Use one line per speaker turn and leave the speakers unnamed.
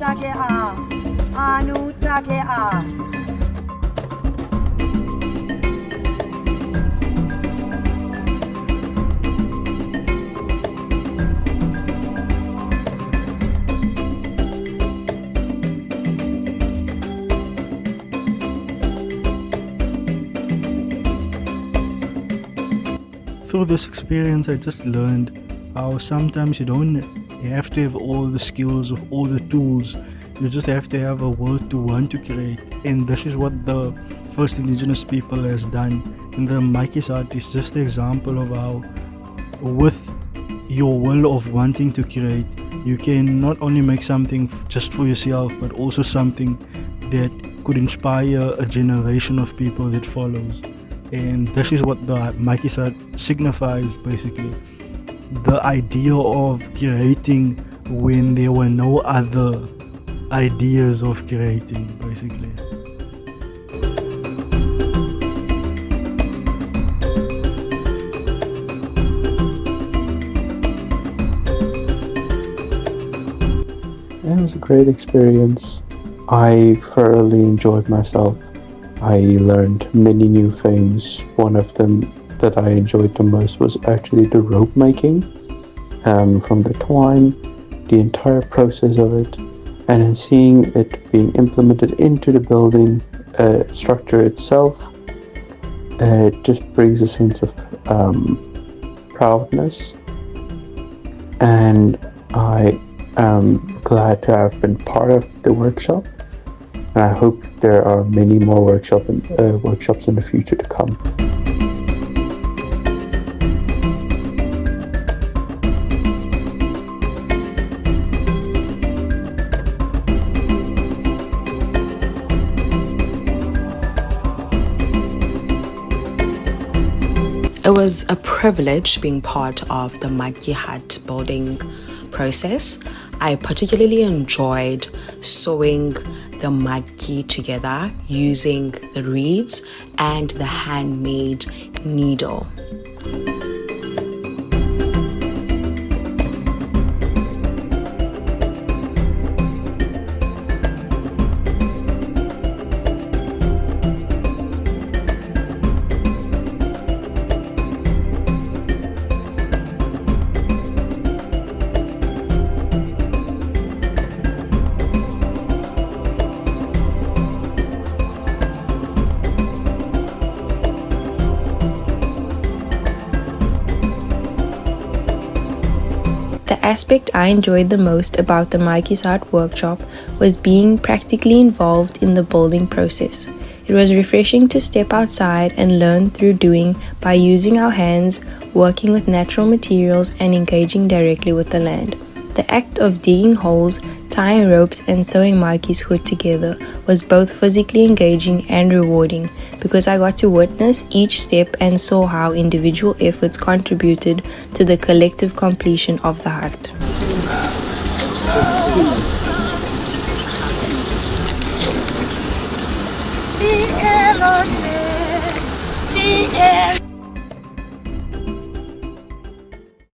take a, anu take a.
Through this experience, I just learned how sometimes you don't have to have all the skills of all the tools. You just have to have a will to want to create. And this is what the first indigenous people has done. And the Matjieshut is just an example of how with your will of wanting to create, you can not only make something just for yourself, but also something that could inspire a generation of people that follows. And this is what the Matjieshut signifies, basically. The idea of creating when there were no other ideas of creating, basically.
It was a great experience. I thoroughly enjoyed myself. I learned many new things. One of them that I enjoyed the most was actually the rope making, from the twine, the entire process of it, and then seeing it being implemented into the building structure itself. It just brings a sense of proudness, and I am glad to have been part of the workshop. And I hope there are many more workshops in the future to come.
It was a privilege being part of the Matjieshut building process. I particularly enjoyed sewing the matji together using the reeds and the handmade needle.
The aspect I enjoyed the most about the Matjieshut workshop was being practically involved in the building process. It was refreshing to step outside and learn through doing by using our hands, working with natural materials, and engaging directly with the land. The act of digging holes, tying ropes, and sewing Matjieshut together was both physically engaging and rewarding because I got to witness each step and saw how individual efforts contributed to the collective completion of the hut.